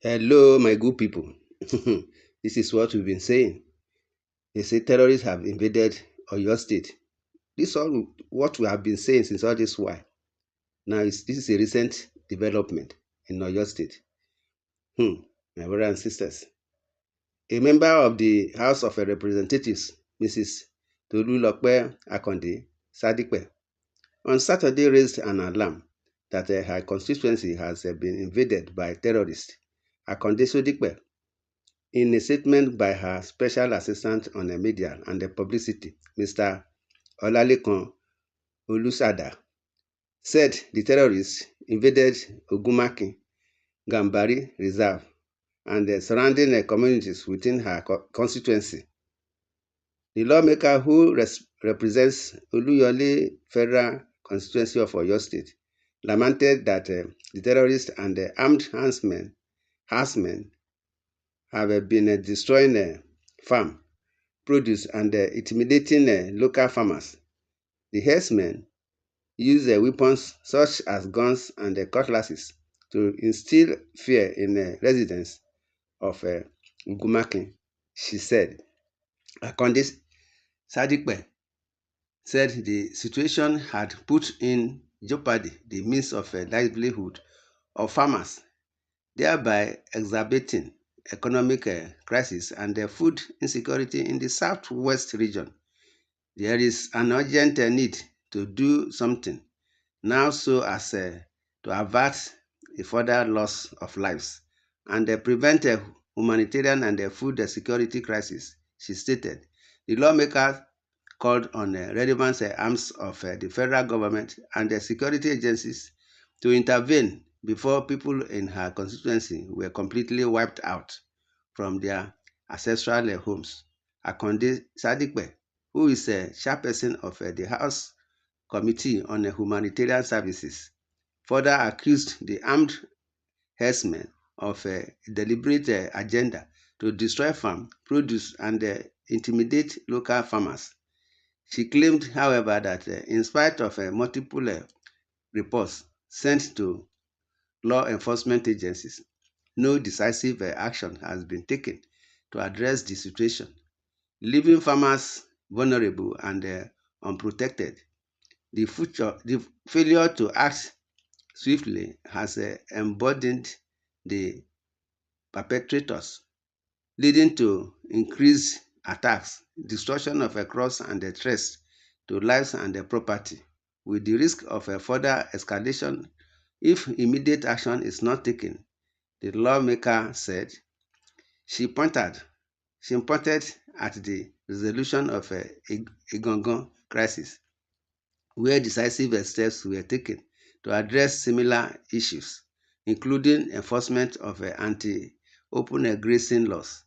Hello, my good people. This is what we've been saying. They say terrorists have invaded Oyo State. This is all what we have been saying since all this while. Now, this is a recent development in Oyo State. My brothers and sisters. A member of the House of Representatives, Mrs. Tolulope Akande Sadipe, on Saturday raised an alarm that her constituency has been invaded by terrorists. Akande Sodipe, in a statement by her special assistant on the media and the publicity, Mr. Olalekan Olusada, said the terrorists invaded Ogunmakin, Gambari Reserve, and the surrounding communities within her constituency. The lawmaker who represents Oluyole Federal Constituency of Oyo State lamented that the terrorists and the armed herdsmen have been destroying farm produce and intimidating local farmers. The herdsmen use weapons such as guns and cutlasses to instill fear in residents of Ogunmakin, she said. Akande Sadipe said the situation had put in jeopardy the means of livelihood of farmers, thereby exacerbating economic crisis and food insecurity in the southwest region. There is an urgent need to do something now so as to avert a further loss of lives and prevent a humanitarian and food security crisis, she stated. The lawmaker called on relevant arms of the federal government and the security agencies to intervene before people in her constituency were completely wiped out from their ancestral homes. Akande Sadipe, who is a chairperson of the House Committee on Humanitarian Services, further accused the armed herdsmen of a deliberate agenda to destroy farm produce and intimidate local farmers. She claimed, however, that in spite of multiple reports sent to law enforcement agencies, no decisive action has been taken to address the situation, leaving farmers vulnerable and unprotected. The failure to act swiftly has emboldened the perpetrators, leading to increased attacks, destruction of crops and threats to lives and property, with the risk of a further escalation if immediate action is not taken, the lawmaker said. She pointed, she pointed at the resolution of a Igongon crisis, where decisive steps were taken to address similar issues, including enforcement of anti-open grazing laws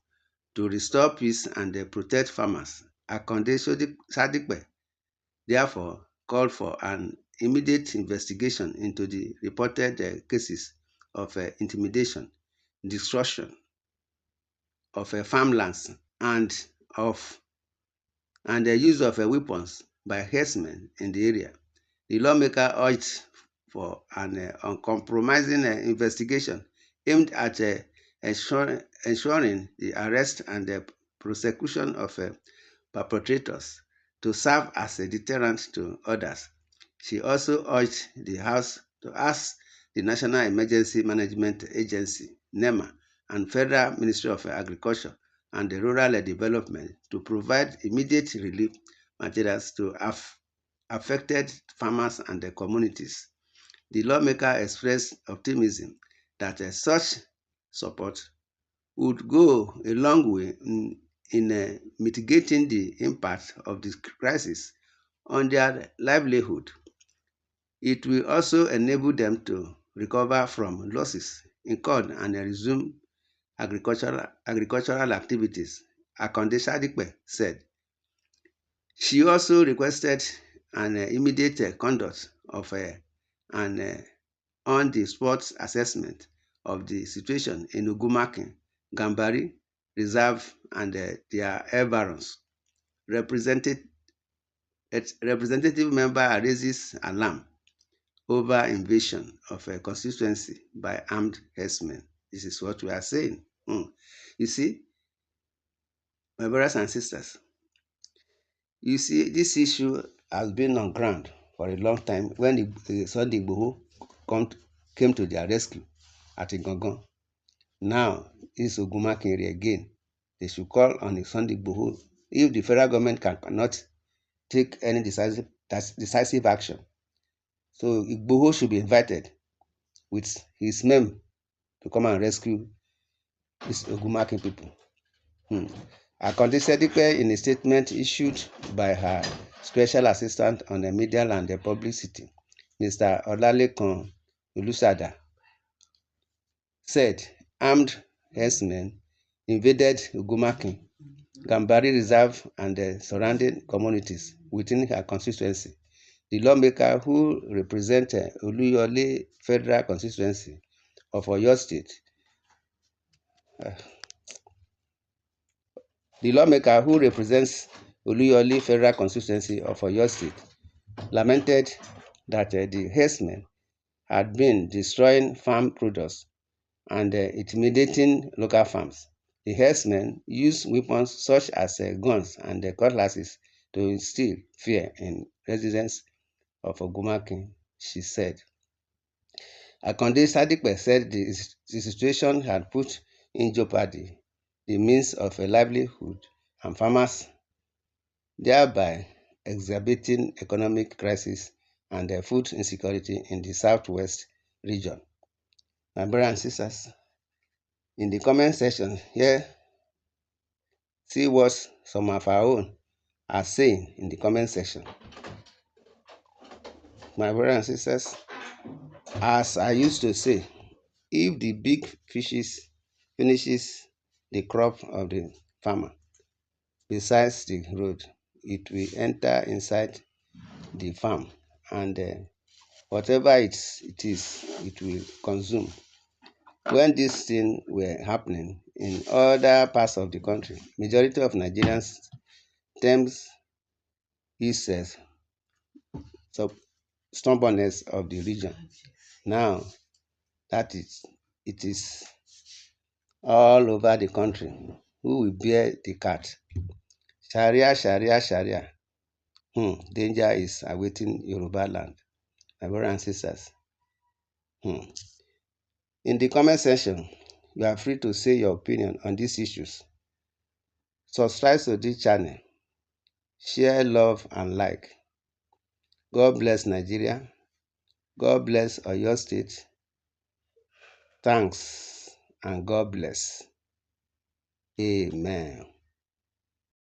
to restore peace and protect farmers. Akande Sadipe therefore called for an immediate investigation into the reported cases of intimidation, destruction of farmlands, and of and the use of weapons by herdsmen in the area. The lawmaker urged for an uncompromising investigation aimed at ensuring the arrest and the prosecution of perpetrators to serve as a deterrent to others. She also urged the House to ask the National Emergency Management Agency, NEMA, and Federal Ministry of Agriculture and Rural Development to provide immediate relief materials to affected farmers and the communities. The lawmaker expressed optimism that such support would go a long way in mitigating the impact of this crisis on their livelihood. It will also enable them to recover from losses incurred and resume agricultural activities, Akande Sadipe said. She also requested an immediate conduct of an on-the-spot assessment of the situation in Ogunmakin, Gambari Reserve and their environs. Representative, representative member raises alarm over invasion of a constituency by armed herdsmen. This is what we are saying. You see, my brothers and sisters, you see, this issue has been on ground for a long time. When the Sunday Igboho came to their rescue at Igangan, now it's Ogunmakin area again. They should call on the Sunday Igboho. If the federal government cannot take any decisive action, so Igboho should be invited with his men to come and rescue these Ogunmakin people. Akande said in a statement issued by her special assistant on the media and the publicity, Mr. Olalekan Olusada, said armed herdsmen invaded Ogunmakin, Gambari Reserve and the surrounding communities within her constituency. The lawmaker who represents Oluyole Federal Constituency of Oyo State The lawmaker who represents Oluyole Federal Constituency of Oyo State lamented that the herdsmen had been destroying farm produce and intimidating local farms. The herdsmen used weapons such as guns and cutlasses to instill fear in residents of Ogunmakin, she said. Akande Sadipe said the situation had put in jeopardy the means of a livelihood and farmers, thereby exacerbating economic crisis and food insecurity in the southwest region. My brothers and sisters, in the comment section here, see what some of our own are saying in the comment section. My brothers and sisters, as I used to say, if the big fishes finishes the crop of the farmer besides the road, it will enter inside the farm and whatever it is, it will consume. When this thing were happening in other parts of the country, majority of Nigerians terms is stubbornness of the region. Now that it is all over the country. Who will bear the cat? Sharia, Sharia, Sharia. Danger is awaiting Yoruba land. My brothers and sisters. In the comment section, you are free to say your opinion on these issues. Subscribe to this channel. Share, love, and like. God bless Nigeria. God bless Oyo State. Thanks and God bless. Amen.